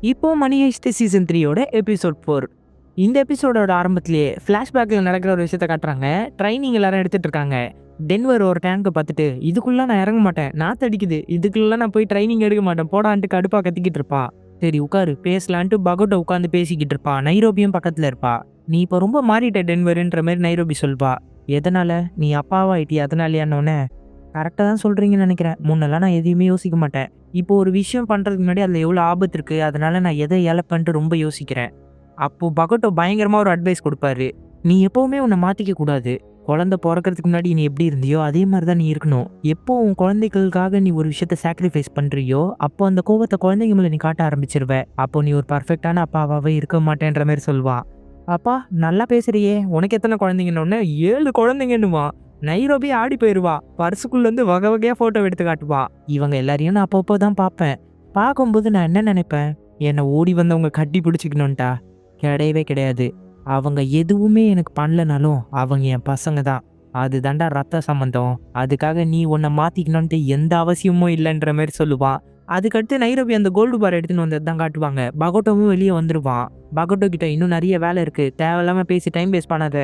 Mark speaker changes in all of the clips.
Speaker 1: இப்போ மணி heist season 3யோட episode 4. இந்த எபிசோடோட ஆரம்பத்திலேயே ஃப்ளாஷ்பேக்கில் நடக்கிற ஒரு விஷயத்த காட்டுறாங்க. ட்ரைனிங் எல்லாரும் எடுத்துட்டு இருக்காங்க. டென்வர் ஒரு டேங்கை பார்த்துட்டு, இதுக்குள்ள நான் இறங்க மாட்டேன், நாத்து அடிக்குது, இதுக்குள்ள நான் போய் ட்ரைனிங் எடுக்க மாட்டேன் போடான்ட்டு கடுப்பா கத்திக்கிட்டு இருப்பா. சரி உட்காரு பேசலான்ட்டு பகோட்டை உட்காந்து பேசிக்கிட்டு இருப்பா. நைரோபியும் பக்கத்துல இருப்பா. நீ இப்போ ரொம்ப மாறிட்ட டென்வருன்ற மாதிரி நைரோபி சொல்வா. எதனால? நீ அப்பாவாயிட்டி அதனாலயானோன்னே, கரெக்டாக தான் சொல்கிறீங்கன்னு நினைக்கிறேன். முன்னெல்லாம் நான் எதையுமே யோசிக்க மாட்டேன். இப்போ ஒரு விஷயம் பண்ணுறதுக்கு முன்னாடி அதில் எவ்வளோ ஆபத்து இருக்குது, அதனால நான் எதை இழப்பேன்ட்டு ரொம்ப யோசிக்கிறேன். அப்போது பகட்டோ பயங்கரமாக ஒரு அட்வைஸ் கொடுப்பாரு. நீ எப்போவுமே உன்னை மாற்றிக்க கூடாது. குழந்தை பிறக்கிறதுக்கு முன்னாடி நீ எப்படி இருந்தியோ அதே மாதிரி தான் நீ இருக்கணும். எப்போ உன் குழந்தைகளுக்காக நீ ஒரு விஷயத்த சாக்ரிஃபைஸ் பண்ணுறியோ அப்போ அந்த கோவத்தை குழந்தைங்க மேலே நீ காட்ட ஆரம்பிச்சிருவ. அப்போ நீ ஒரு பர்ஃபெக்டான அப்பாவாகவே இருக்க மாட்டேன்ற மாதிரி சொல்லுவான். அப்பா நல்லா பேசுறியே, உனக்கு எத்தனை குழந்தைங்கன்னு? 7 குழந்தைங்கன்னுவா. நைரோபி ஆடி போயிடுவா. பர்சுக்குள்ளேருந்து வகை வகையாக ஃபோட்டோ எடுத்து காட்டுவா. இவங்க எல்லாரையும் நான் அப்பப்போ தான் பார்ப்பேன். பார்க்கும்போது நான் என்ன நினைப்பேன், என்னை ஓடி வந்தவங்க கட்டி பிடிச்சிக்கணுன்ட்டா? கிடையவே கிடையாது. அவங்க எதுவுமே எனக்கு பண்ணலனாலும் அவங்க என் பசங்க தான். அது தாண்டா ரத்த சம்பந்தம். அதுக்காக நீ உன்னை மாற்றிக்கணுன்ட்டு எந்த அவசியமும் இல்லைன்ற மாதிரி சொல்லுவான். அதுக்கடுத்து நைரோபி அந்த கோல்டு பார் எடுத்துன்னு வந்தது தான் காட்டுவாங்க. பகோட்டோவும் வெளியே வந்துடுவான். பகோட்டோ கிட்ட இன்னும் நிறைய வேலை இருக்குது, தேவையில்லாமல் பேசி டைம் வேஸ்ட் பண்ணாத,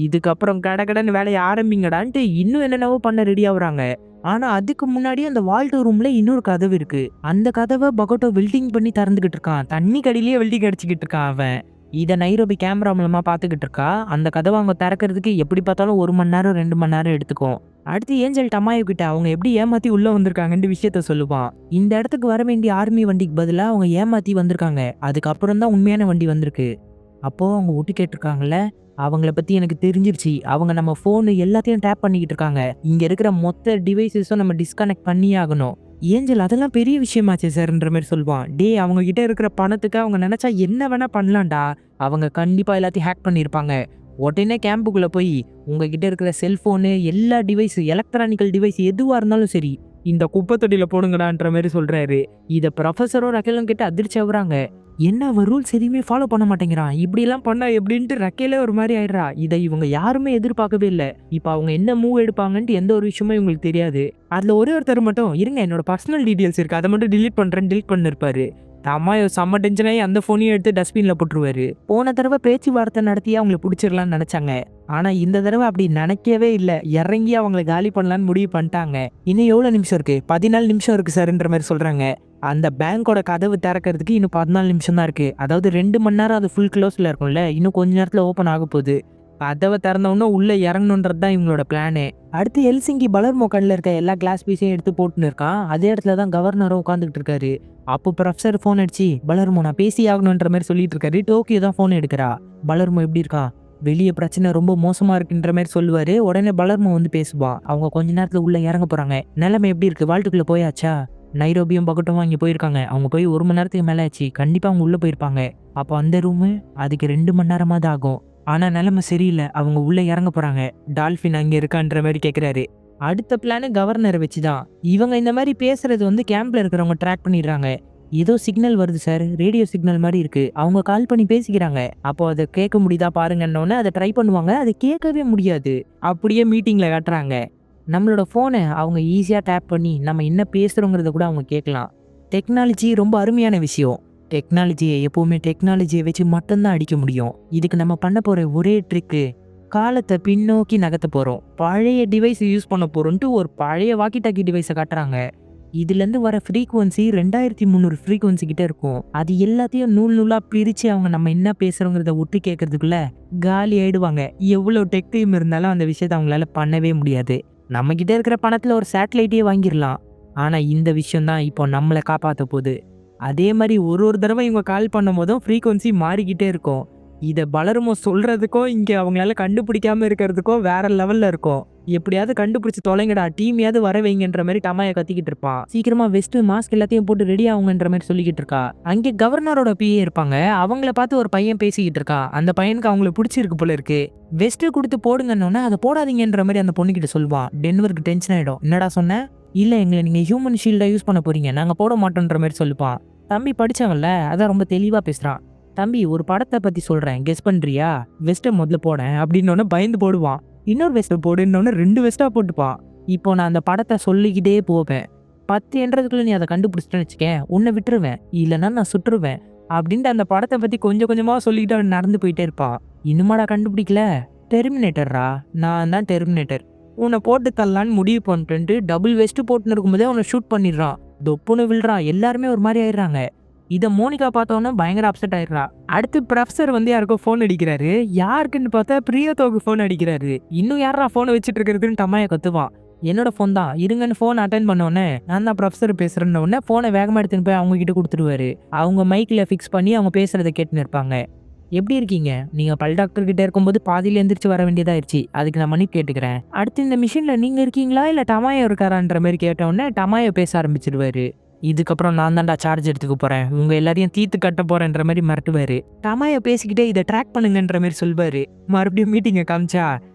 Speaker 1: இதுக்கப்புறம் கடகடன்னு வேலையை ஆரம்பிங்கடான்ட்டு இன்னும் என்னென்னவோ பண்ண ரெடி ஆகுறாங்க. ஆனா அதுக்கு முன்னாடி அந்த வால்டோ ரூம்ல இன்னொரு கதவு இருக்கு. அந்த கதவை பகோட்டோ வெல்டிங் பண்ணி திறந்துகிட்டு இருக்கான். தண்ணி கடியிலேயே வெல்டிங் அடிச்சுக்கிட்டு இருக்கான் அவன். இதை நைரோபி கேமரா மூலமா பார்த்துக்கிட்டு இருக்கா. அந்த கதவை அவங்க திறக்கிறதுக்கு எப்படி பார்த்தாலும் 1 மணி நேரம் 2 மணி நேரம் எடுத்துக்கும். அடுத்து ஏஞ்சல் டமாயோ கிட்ட அவங்க எப்படி ஏமாத்தி உள்ள வந்திருக்காங்கன்னு விஷயத்த சொல்லுவான். இந்த இடத்துக்கு வர வேண்டிய ஆர்மி வண்டிக்கு பதிலாக அவங்க ஏமாத்தி வந்திருக்காங்க. அதுக்கப்புறம் தான் உண்மையான வண்டி வந்திருக்கு. அப்போ அவங்க ஒட்டு கேட்டிருக்காங்கல்ல, அவங்கள பற்றி எனக்கு தெரிஞ்சிருச்சு. அவங்க நம்ம ஃபோனு எல்லாத்தையும் டேப் பண்ணிக்கிட்டு இருக்காங்க. இங்கே இருக்கிற மொத்த டிவைசஸும் நம்ம டிஸ்கனெக்ட் பண்ணியே ஆகணும். ஏஞ்சல் அதெல்லாம் பெரிய விஷயமாச்சு சார்ன்ற மாதிரி சொல்லுவான். டே அவங்க கிட்ட இருக்கிற பணத்துக்கு அவங்க நினச்சா என்ன வேணால் பண்ணலாம்டா. அவங்க கண்டிப்பாக எல்லாத்தையும் ஹேக் பண்ணியிருப்பாங்க. உடனே கேம்புக்குள்ளே போய் உங்ககிட்ட இருக்கிற செல்ஃபோனு எல்லா டிவைஸு எலக்ட்ரானிக்கல் டிவைஸ் எதுவாக இருந்தாலும் சரி இந்த குப்பை தொட்டியில் போடுங்கடான்ற மாதிரி சொல்கிறாரு. இதை ப்ரொஃபஸரும் ரக்கேலும் கிட்ட அதிர்ச்சி ஆகுறாங்க. என்ன அவன் ரூல்ஸ் எதையுமே ஃபாலோ பண்ண மாட்டேங்கிறான், இப்படிலாம் பண்ணா எப்படின்ட்டு ரக்கையிலே ஒரு மாதிரி ஆயிடுறா. இதை இவங்க யாருமே எதிர்பார்க்கவே இல்லை. இப்போ அவங்க என்ன மூவ் எடுப்பாங்கன்ட்டு எந்த ஒரு விஷயமும் இவங்களுக்கு தெரியாது. அதில் ஒருத்தர் மட்டும் இருங்க என்னோட பர்சனல் டீட்டெயில்ஸ் இருக்குது அதை மட்டும் டிலீட் பண்ணுறேன்னு டிலீட் பண்ணிருப்பாரு. தம்மாயோ செம்ம டென்ஷனாகி அந்த ஃபோனையும் எடுத்து டஸ்ட்பினில் போட்டுருவாரு. போன தடவை பேச்சுவார்த்தை நடத்தி அவங்களை பிடிச்சிடலான்னு நினச்சாங்க. ஆனால் இந்த தடவை அப்படி நினைக்கவே இல்லை. இறங்கி அவங்களை காலி பண்ணலான்னு முடிவு பண்ணிட்டாங்க. இன்னும் எவ்வளோ நிமிஷம் இருக்குது? 14 நிமிஷம் இருக்குது சார்ன்ற மாதிரி சொல்கிறாங்க. அந்த பேங்கோட கதவு திறக்கிறதுக்கு இன்னும் 14 நிமிஷம் தான் இருக்குது. அதாவது 2 மணி நேரம் அது ஃபுல் க்ளோஸில் இருக்கும்ல, இன்னும் கொஞ்ச நேரத்தில் ஓப்பன் ஆக போகுது. கதவை திறந்தவொன்னே உள்ளே இறங்கணுன்றது தான் இவங்களோட பிளானே. அடுத்து எல்சிங்கி பலர்மோ கண்ணில் இருக்க எல்லா கிளாஸ் பீஸையும் எடுத்து போட்டுன்னு இருக்கான். அதே இடத்துல தான் கவர்னரும் உட்காந்துக்கிட்டு இருக்காரு. அப்போ ப்ரொஃபஸர் ஃபோன் அடிச்சு, பலர்மோ நான் பேசி ஆகணுன்ற மாதிரி சொல்லிட்டு இருக்காரு. டோக்கியோ தான் ஃபோன் எடுக்கிறா. பலர்மோ எப்படி இருக்கான்? வெளியே பிரச்சனை ரொம்ப மோசமாக இருக்குன்ற மாதிரி சொல்லுவார். உடனே பலர்மோ வந்து பேசுவா. அவங்க கொஞ்ச நேரத்தில் உள்ளே இறங்க போகிறாங்க. நிலைமை எப்படி இருக்குது? வால்ட்டுக்குள்ளே போயாச்சா? நைரோபியும் பகட்டோவும் அங்கே போயிருக்காங்க. அவங்க போய் 1 மணி நேரத்துக்கு மேலே ஆச்சு. கண்டிப்பாக அவங்க உள்ளே போயிருப்பாங்க. அப்போ அந்த ரூமு அதுக்கு 2 மணி நேரமாக தான் ஆகும். ஆனால் நிலைமை சரியில்லை, அவங்க உள்ளே இறங்க போகிறாங்க. டால்ஃபின் அங்கே இருக்கான்ற மாதிரி கேட்குறாரு. அடுத்த பிளானு கவர்னரை வச்சு தான். இவங்க இந்த மாதிரி பேசுறது வந்து கேம்பில் இருக்கிறவங்க ட்ராக் பண்ணிடுறாங்க. ஏதோ சிக்னல் வருது சார், ரேடியோ சிக்னல் மாதிரி இருக்கு. அவங்க கால் பண்ணி பேசிக்கிறாங்க. அப்போ அதை கேட்க முடியுதா பாருங்கன்னொன்னே அதை ட்ரை பண்ணுவாங்க. அதை கேட்கவே முடியாது. அப்படியே மீட்டிங்கில் காட்டுறாங்க. நம்மளோட ஃபோனை அவங்க ஈஸியாக டேப் பண்ணி நம்ம என்ன பேசுகிறோங்கிறத கூட அவங்க கேட்கலாம். டெக்னாலஜி ரொம்ப அருமையான விஷயம். டெக்னாலஜியை எப்போவுமே டெக்னாலஜியை வச்சு மட்டும்தான் அடிக்க முடியும். இதுக்கு நம்ம பண்ண போகிற ஒரே ட்ரிக்கு, காலத்தை பின்னோக்கி நகர்த்த போகிறோம். பழைய டிவைஸ் யூஸ் பண்ண போகிறோன்ட்டு ஒரு பழைய வாக்கி டாக்கி டிவைஸை காட்டுறாங்க. இதுலேருந்து வர ஃப்ரீக்குவன்சி 2300 ஃப்ரீக்குவன்சி கிட்ட இருக்கும். அது எல்லாத்தையும் நூல் நூலாக பிரித்து அவங்க நம்ம என்ன பேசுகிறோங்கிறத ஒட்டு கேட்கறதுக்குள்ள காலி ஆயிடுவாங்க. எவ்வளோ டெக் டீம் இருந்தாலும் அந்த விஷயத்தை அவங்களால பண்ணவே முடியாது. நம்மக்கிட்ட இருக்கிற பணத்தில் ஒரு சேட்டலைட்டே வாங்கிடலாம். ஆனால் இந்த விஷயந்தான் இப்போ நம்மளை காப்பாற்ற போகுது. அதே மாதிரி ஒரு தடவை இவங்க கால் பண்ணும் போதும் ஃப்ரீக்குவன்சி மாறிக்கிட்டே இருக்கும். இதை பலருமோ சொல்கிறதுக்கோ இங்கே அவங்களால கண்டுபிடிக்காமல் இருக்கிறதுக்கோ வேற லெவலில் இருக்கும். எப்படியாவது கண்டுபிடிச்சி தொலைங்கடா, டீமையாவது வர வைங்கன்ற மாதிரி டமாயை கத்திக்கிட்டு இருப்பான். சீக்கிரமா வெஸ்ட்டு மாஸ்க் எல்லாத்தையும் போட்டு ரெடி ஆகுங்கன்ற மாதிரி சொல்லிக்கிட்டு இருக்கா. அங்கே கவர்னரோட பிஏ இருப்பாங்க. அவங்கள பார்த்து ஒரு பையன் பேசிக்கிட்டு இருக்கா. அந்த பையனுக்கு அவங்களை பிடிச்சிருக்கு போல இருக்கு. வெஸ்ட்டு கொடுத்து போடுங்கன்னொன்னே அதை போடாதீங்கன்ற மாதிரி அந்த பொண்ணுக்கிட்ட சொல்லுவான். டென்வருக்கு டென்ஷன் ஆகிடும். என்னடா சொன்ன? இல்லை எங்களை நீங்கள் ஹியூமன் ஷீல்டாக யூஸ் பண்ண போறீங்க, நாங்கள் போட மாட்டோன்ற மாதிரி சொல்லுவான். தம்பி படித்தவன்ல அதான் ரொம்ப தெளிவாக பேசுகிறான். தம்பி ஒரு படத்தை பற்றி சொல்கிறேன், கெஸ் பண்ணுறியா? வெஸ்ட்டை முதல்ல போனேன் அப்படின்னோடனே பயந்து போடுவான். இன்னொரு வெஸ்ட்டை போடுன்னொன்னே 2 வெஸ்ட்டாக போட்டுப்பான். இப்போ நான் அந்த படத்தை சொல்லிக்கிட்டே போவேன். 10 என்றதுக்குள்ளே நீ அதை கண்டுபிடிச்சிட்டேன்னு வச்சுக்கேன், உன்னை விட்டுருவேன், இல்லைன்னா நான் சுட்டுருவேன். அப்படின்ட்டு அந்த படத்தை பத்தி கொஞ்சம் கொஞ்சமா சொல்லிக்கிட்டு அவன் நடந்து போயிட்டே இருப்பான். இன்னுமாடா கண்டுபிடிக்கல? டெர்மினேட்டர்ரா, நான் தான் டெர்மினேட்டர். உன்னை போட்டு தள்ளலான்னு முடிவு பண்ணிட்டு டபுள் வெஸ்ட் போட்டுன்னு இருக்கும்போதே அவனை ஷூட் பண்ணிடுறான். தொப்புன்னு விழுறான். எல்லாருமே ஒரு மாதிரி ஆயிடுறாங்க. இதை மோனிகா பார்த்தோன்னே பயங்கர அப்செட் ஆயிடுறா. அடுத்து ப்ரொஃபசர் வந்து யாருக்கோ ஃபோன் அடிக்கிறாரு. யாருக்குன்னு பார்த்தா பிரியத்தோக்கு ஃபோன் அடிக்கிறாரு. இன்னும் யாரா ஃபோனை வச்சுட்டு இருக்கிறதுன்னு தம்மாயை கத்துவான். என்னோட ஃபோன் தான் இருங்கன்னு ஃபோன் அட்டன் பண்ணோடனே நான் தான் ப்ரொஃபசர் பேசுறேன்னு உடனே ஃபோனை வேகமாக எடுத்துன்னு போய் அவங்க கிட்ட கொடுத்துருவாரு. அவங்க மைக்கில் ஃபிக்ஸ் பண்ணி அவங்க பேசுறதை கேட்டுன்னு இருப்பாங்க. எப்படி இருக்கீங்க? நீங்க பல் டாக்டர் கிட்ட இருக்கும்போது பாதியில எந்திரிச்சு வர வேண்டியதாயிருச்சு. அதுக்கு நான் மன்னிப்பு கேட்டுக்கிறேன். அடுத்து இந்த மிஷின்ல நீங்க இருக்கீங்களா இல்ல டமாயோ இருக்காரான்ற மாதிரி கேட்டவுடனே டமாயோ பேச ஆரம்பிச்சிருவாரு. இதுக்கப்புறம் நான் தான்டா சார்ஜ் எடுத்துக்க போறேன், உங்க எல்லாரையும் தீர்த்து கட்ட போறேன்ற மாதிரி மிரட்டுவாரு. டமாயோ பேசிக்கிட்டே இதை ட்ராக் பண்ணுங்கன்ற மாதிரி சொல்வாரு. மறுபடியும் மீட்டிங்கை காமிச்சா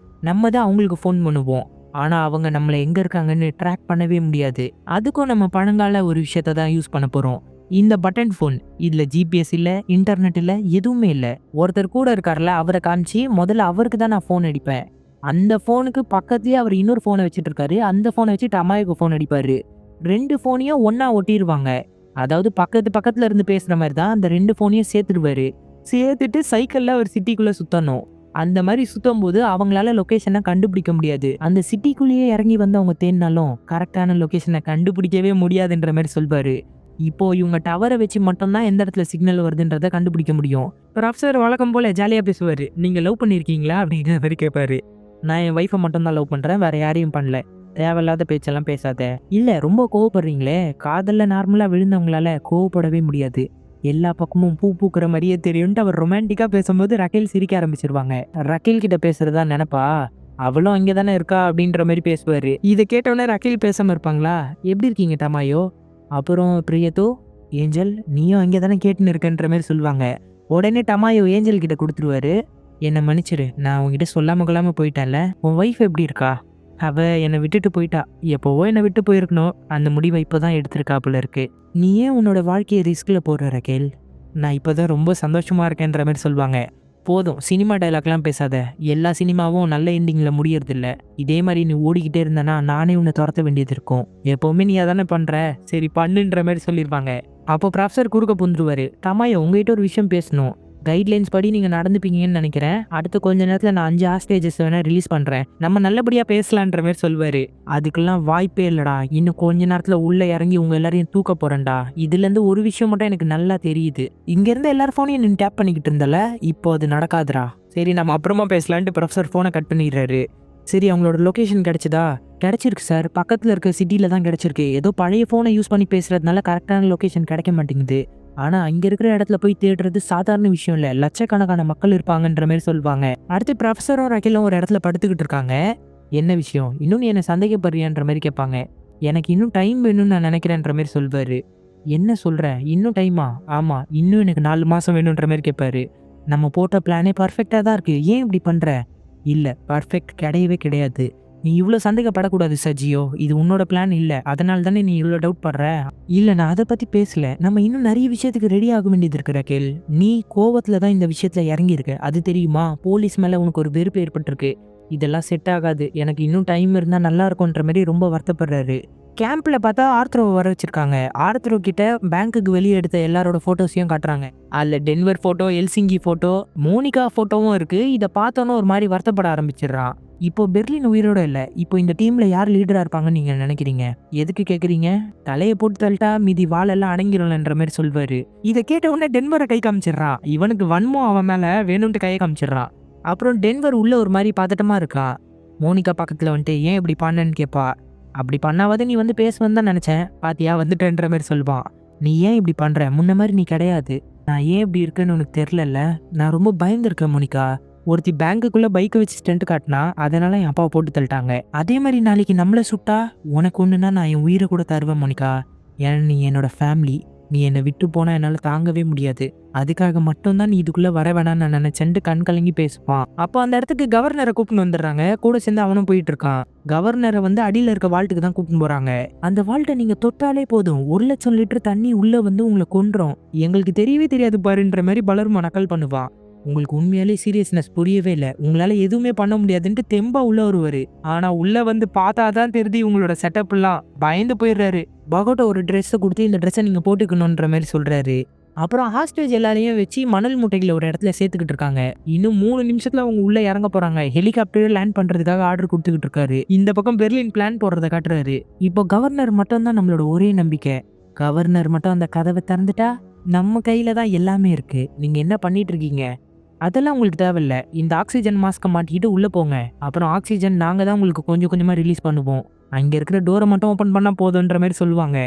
Speaker 1: நம்ம தான் அவங்களுக்கு ஃபோன் பண்ணுவோம். ஆனா அவங்க நம்மளை எங்க இருக்காங்கன்னு ட்ராக் பண்ணவே முடியாது. அதுக்கும் நம்ம பழங்கால ஒரு விஷயத்த தான் யூஸ் பண்ண போறோம். இந்த பட்டன் ஃபோன், இதுல ஜிபிஎஸ் இல்ல, இன்டர்நெட் இல்ல, எதுவுமே இல்ல. ஒருத்தர் கூட இருக்கார்ல, அவரை காமிச்சு முதல்ல அவருக்கு தான் நான் ஃபோன் அடிப்பேன். அந்த ஃபோனுக்கு பக்கத்துலயே அவர் இன்னொரு ஃபோனை வச்சுட்டு இருக்காரு. அந்த ஃபோனை வச்சு டமாயோக்கு ஃபோன் அடிப்பாரு. 2 ஃபோனையும் ஒன்னா ஒட்டிடுவாங்க. அதாவது பக்கத்துல இருந்து பேசுற மாதிரி தான் அந்த 2 ஃபோனையும் சேர்த்துடுவாரு. சேர்த்துட்டு சைக்கிள்ல அவர் சிட்டிக்குள்ள சுத்தணும். அந்த மாதிரி சுத்தும் போது அவங்களால லொகேஷனை கண்டுபிடிக்க முடியாது. அந்த சிட்டிக்குள்ளேயே இறங்கி வந்து அவங்க தேடினாலும் கரெக்டான லொகேஷனை கண்டுபிடிக்கவே முடியாதுன்ற மாதிரி சொல்வாரு. இப்போ இவங்க டவரை வச்சு மட்டும்தான் எந்த இடத்துல சிக்னல் வருதுன்றதை கண்டுபிடிக்க முடியும். ப்ரொஃபசர் வழக்கம் போல ஜாலியா பேசுவாரு. நீங்க லவ் பண்ணிருக்கீங்களா அப்படிங்கிற மாதிரி கேட்பாரு. நான் என் ஒய்ஃபை மட்டும் தான் லவ் பண்றேன், வேற யாரையும் பண்ணல. தேவையில்லாத பேச்செல்லாம் பேசாத. இல்ல ரொம்ப கோவப்படுறீங்களே, காதல்ல நார்மலா விழுந்தவங்களால கோவப்படவே முடியாது. எல்லா பக்கமும் பூ பூக்குற மாதிரியே தெரியும்ட்டு அவர் ரொமான்டிக்கா பேசும்போது ரக்கேல் சிரிக்க ஆரம்பிச்சிருவாங்க. ரக்கேல் கிட்ட பேசுறதா நினைப்பா, அவளும் அங்கே தானே இருக்கா அப்படின்ற மாதிரி பேசுவாரு. இதை கேட்டவுடனே ரக்கேல் பேசாம இருப்பாங்களா? எப்படி இருக்கீங்க டமாயோ? அப்புறம் பிரியத்தோ, ஏஞ்சல் நீயும் அங்கே தானே கேட்டுன்னு இருக்கன்ற மாதிரி சொல்லுவாங்க. உடனே டமாயோ ஏஞ்சல் கிட்ட கொடுத்துருவாரு. என்னை மன்னிச்சிரு, நான் உங்ககிட்ட சொல்லாம கொள்ளாம போயிட்டேன்ல. உன் ஒய்ஃப் எப்படி இருக்கா? அவ என்னை விட்டுட்டு போயிட்டா. எப்போவோ என்னை விட்டு போயிருக்கணும். அந்த முடிவை இப்போதான் எடுத்திருக்காப்புல இருக்கு. நீ ஏன் உன்னோட வாழ்க்கையை ரிஸ்க்ல போடுற ரக்கேல்? நான் இப்போதான் ரொம்ப சந்தோஷமா இருக்கேன்ற மாதிரி சொல்லுவாங்க. போதும், சினிமா டைலாக்லாம் பேசாத. எல்லா சினிமாவும் நல்ல எண்டிங்ல முடியறதில்ல. இதே மாதிரி நீ ஓடிக்கிட்டே இருந்தனா நானே உன்னை துரத்த வேண்டியது இருக்கும். எப்பவுமே நீ அதானே பண்ற, சரி பண்ணுன்ற மாதிரி சொல்லியிருப்பாங்க. அப்போ ப்ரொஃபசர் குறுக்க புந்துருவாரு. டமாயோ உங்ககிட்ட ஒரு விஷயம் பேசணும். கைட்லைன்ஸ் படி நீங்கள் நடந்துப்பீங்கன்னு நினைக்கிறேன். அடுத்த கொஞ்ச நேரத்தில் நான் 5 ஹாஸ்டேஜஸ் வேணா ரிலீஸ் பண்ணுறேன். நம்ம நல்லபடியாக பேசலான்ற மாதிரி சொல்வார். அதுக்கெல்லாம் வாய்ப்பே இல்லைடா. இன்னும் கொஞ்ச நேரத்தில் உள்ளே இறங்கி உங்கள் எல்லாரையும் தூக்க போகிறேன்டா. இதுலேருந்து ஒரு விஷயம் மட்டும் எனக்கு நல்லா தெரியுது. இங்கேருந்து எல்லார் ஃபோனையும் நீ டேப் பண்ணிக்கிட்டு இருந்தல, இப்போ அது நடக்காதுடா. சரி நம்ம அப்புறமா பேசலான்ட்டு ப்ரொஃபசர் ஃபோனை கட் பண்ணிடுறாரு. சரி அவங்களோட லொக்கேஷன் கிடைச்சதா? கிடைச்சிருக்கு சார், பக்கத்தில் இருக்க சிட்டியில் தான் கிடைச்சிருக்கு. ஏதோ பழைய ஃபோனை யூஸ் பண்ணி பேசுறதுனால கரெக்டான லொக்கேஷன் கிடைக்க மாட்டேங்குது. ஆனா அங்க இருக்கிற இடத்துல போய் தேடுறது சாதாரண விஷயம் இல்ல, லட்சக்கணக்கான மக்கள் இருப்பாங்கன்ற மாதிரி சொல்லுவாங்க. அடுத்து ப்ரொஃபசரும் ரக்கேலும் ஒரு இடத்துல படுத்துக்கிட்டு இருக்காங்க. என்ன விஷயம், இன்னும் நீ என்ன சந்தேகப்படுறியான்ற மாதிரி கேட்பாங்க. எனக்கு இன்னும் டைம் வேணும்னு நான் நினைக்கிறேன்ற மாதிரி சொல்வாரு. என்ன சொல்ற, இன்னும் டைமா? ஆமா, இன்னும் எனக்கு 4 மாசம் வேணும்ன்ற மாதிரி கேட்பாரு. நம்ம போட்ட பிளானே பர்ஃபெக்டா தான் இருக்கு, ஏன் இப்படி பண்ற? இல்ல, பர்ஃபெக்ட் கிடையவே கிடையாது. நீ இவ்வளோ சந்தேகப்படக்கூடாது சஜியோ. இது உன்னோட பிளான் இல்லை, அதனால தானே நீ இவ்வளோ டவுட் படுற. இல்லை நான் அதை பற்றி பேசல. நம்ம இன்னும் நிறைய விஷயத்துக்கு ரெடி ஆக வேண்டியது இருக்கு ரக்கேல். நீ கோவத்தில் தான் இந்த விஷயத்தில் இறங்கியிருக்க, அது தெரியுமா? போலீஸ் மேலே உனக்கு ஒரு வெறுப்பு ஏற்பட்டிருக்கு. இதெல்லாம் செட் ஆகாது, எனக்கு இன்னும் டைம் இருந்தால் நல்லா இருக்கும்ன்ற மாதிரி ரொம்ப வருத்தப்படுறாரு. கேம்ப்ல பார்த்தா ஆர்த்ரோவை வர வச்சிருக்காங்க. ஆர்த்ரோ கிட்ட பேங்க்குக்கு வெளியே எடுத்த எல்லாரோட போட்டோஸையும் காட்டுறாங்க. அதில் டென்வர் போட்டோ, எல்சிங்கி போட்டோ, மோனிகா போட்டோவும் இருக்கு. இதை பார்த்தோன்னே ஒரு மாதிரி வருத்தப்பட ஆரம்பிச்சிடுறான். இப்போ பெர்லின் உயிரோட இல்லை. இப்போ இந்த டீம்ல யார் லீடரா இருப்பாங்கன்னு நீங்க நினைக்கிறீங்க? எதுக்கு கேட்குறீங்க? தலையை போட்டு தள்ளிட்டா மீதி வாழெல்லாம் அடங்கிடும்ன்ற மாதிரி சொல்வாரு. இதை கேட்ட உடனே டென்வரை கை காமிச்சிடுறான். இவனுக்கு வன்மம் அவன் மேல வேணும்ட்டு கையை காமிச்சிடுறான். அப்புறம் டென்வர் உள்ள ஒரு மாதிரி பதட்டமா இருக்கான். மோனிகா பக்கத்துல வந்துட்டு ஏன் இப்படி பண்ணன்னு கேட்பா. அப்படி பண்ணாவது நீ வந்து பேசுவேன்னு தான் நினைச்சேன், பாத்தியா வந்துட்டேன்ற மாதிரி சொல்லுவான். நீ ஏன் இப்படி பண்ற, முன்ன மாதிரி நீ கிடையாது. நான் ஏன் இப்படி இருக்கேன்னு உனக்கு தெரிலல்ல. நான் ரொம்ப பயந்துருக்கேன் மோனிகா. ஒருத்தி பேங்குக்குள்ள பைக்கை வச்சு ஸ்டெண்ட் காட்டினா, அதனால என் அப்பாவை போட்டு தள்ளிட்டாங்க. அதே மாதிரி நாளைக்கு நம்மளை சுட்டா உனக்கு ஒண்ணுன்னா நான் என் உயிரை கூட தருவேன் மோனிகா. ஏன்னா நீ என்னோட ஃபேமிலி. நீ என்னை விட்டு போனா என்னால் தாங்கவே முடியாது. அதுக்காக மட்டும்தான் நீ இதுக்குள்ள வர வேணான்னு நான் நினைச்சேன்ட்டு கண் கலங்கி பேசுவான். அப்போ அந்த இடத்துக்கு கவர்னரை கூப்பிட்டு வந்துடுறாங்க. கூட சேர்ந்து அவனும் போயிட்டு இருக்கான். கவர்னரை வந்து அடியில் இருக்க வால்ட்டுக்கு தான் கூப்பிட்டு போறாங்க. அந்த வால்ட்டை நீங்க தொட்டாலே போதும் 1 லட்சம் லிட்டர் தண்ணி உள்ள வந்து உங்களை கொன்றும். எங்களுக்கு தெரியவே தெரியாது பாருன்ற மாதிரி பலரும் நக்கல் பண்ணுவான். உங்களுக்கு உண்மையாலே சீரியஸ்னஸ் புரியவே இல்லை, உங்களால எதுவுமே பண்ண முடியாதுன்ட்டு தெம்பா உள்ள வருவாரு. ஆனா உள்ள வந்து பார்த்தாதான் தெரியுது உங்களோட செட்டப் எல்லாம். பயந்து போயிடுறாரு. பகோட்டா ஒரு ட்ரெஸ்ஸை கொடுத்து இந்த ட்ரெஸ்ஸை நீங்க போட்டுக்கணுன்ற மாதிரி சொல்றாரு. அப்புறம் ஹாஸ்டேஜ் எல்லாரையும் வச்சு மணல் மூட்டைகளை ஒரு இடத்துல சேர்த்துக்கிட்டு இருக்காங்க. இன்னும் 3 நிமிஷத்துல அவங்க உள்ள இறங்க போறாங்க. ஹெலிகாப்டர் லேண்ட் பண்றதுக்காக ஆர்டர் கொடுத்துக்கிட்டு இருக்காரு. இந்த பக்கம் பெர்லின் பிளான் போடுறத காட்டுறாரு. இப்போ கவர்னர் மட்டும் தான் நம்மளோட ஒரே நம்பிக்கை. கவர்னர் மட்டும் அந்த கதவை திறந்துட்டா நம்ம கையில தான் எல்லாமே இருக்கு. நீங்க என்ன பண்ணிட்டு இருக்கீங்க? அதெல்லாம் உங்களுக்கு தேவையில்ல. இந்த ஆக்சிஜன் மாஸ்க்கை மாட்டிக்கிட்டு உள்ள போங்க. அப்புறம் ஆக்சிஜன் நாங்க தான் உங்களுக்கு கொஞ்சம் கொஞ்சமா ரிலீஸ் பண்ணுவோம். அங்க இருக்கிற டோரை மட்டும் ஓபன் பண்ணா போதுன்ற மாதிரி சொல்லுவாங்க.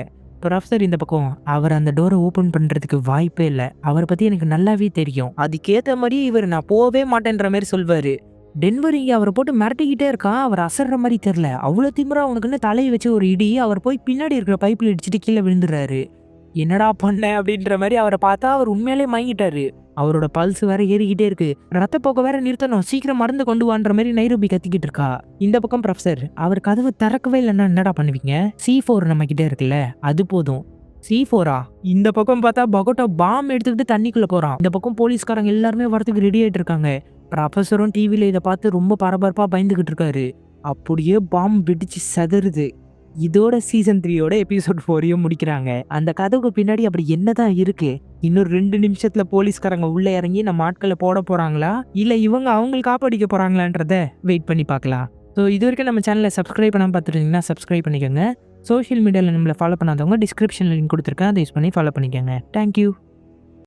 Speaker 1: ப்ரொஃபசர் இந்த பக்கம் அவர் அந்த டோரை ஓபன் பண்றதுக்கு வாய்ப்பே இல்லை. அவரை பத்தி எனக்கு நல்லாவே தெரியும். அதுக்கேத்த மாதிரி இவர் நான் போகவே மாட்டேன்ற மாதிரி சொல்வாரு. டென்வர் இங்க அவரை போட்டு மிரட்டிக்கிட்டே இருக்கான். அவர் அசர்ற மாதிரி தெரியல. அவ்வளவு திமிரா அவனுக்குன்னு தலையை வச்சு ஒரு இடி. அவர் போய் பின்னாடி இருக்கிற பைப்பில் இடிச்சிட்டு கீழே விழுந்துடுறாரு. என்னடா பண்ண அப்படின்ற மாதிரி அவரை பார்த்தா அவர் உண்மையிலே மயங்கிட்டாரு. அவரோட பல்ஸ் வேற ஏறிக்கிட்டே இருக்கு. ரத்தப்போக்க வேற நிறுத்தணும், சீக்கிரம் மருந்து கொண்டு வான்ற மாதிரி நைரோபி கத்திக்கிட்டு இருக்கா. இந்த பக்கம் ப்ரொஃபசர் அவர் கதவு திறக்கவே இல்லைன்னா என்னடா பண்ணுவீங்க? C4 நம்ம கிட்ட இருக்குல்ல, அது போதும். C4ஆ? இந்த பக்கம் பார்த்தா பகோட்டா பாம் எடுத்துக்கிட்டு தண்ணிக்குள்ள போறான். இந்த பக்கம் போலீஸ்காரங்க எல்லாருமே வரதுக்கு ரெடி ஆயிட்டு இருக்காங்க. ப்ரொஃபசரும் டிவியில இதை பார்த்து ரொம்ப பரபரப்பா பயந்துகிட்டு இருக்காரு. அப்படியே பாம் வெடிச்சு செதறுது. இதோட சீசன் 3யோட எபிசோட் 4யும் முடிக்கிறாங்க. அந்த கதவுக்கு பின்னாடி அப்படி என்னதான் இருக்கு? இன்னும் 2 நிமிஷத்துல போலீஸ்காரங்க உள்ள இறங்கி நம்ம ஆட்களை போட போறாங்களா, இல்ல இவங்க அவங்களுக்கு காப்பாடிக்க போறாங்களான்றத வெயிட் பண்ணி பார்க்கலாம். ஸோ இது வரைக்கும் நம்ம சேனலை சப்ஸ்கிரைப் பண்ணாமல் பார்த்துருந்தீங்கன்னா சப்ஸ்கிரைப் பண்ணிக்கோங்க. சோஷியல் மீடியாவில் நம்மளை ஃபாலோ பண்ணாதவங்க டிஸ்கிரிப்ஷனில் லிங்க் கொடுத்துருக்கேன், அதை யூஸ் பண்ணி ஃபாலோ பண்ணிக்கோங்க. தேங்க்யூ.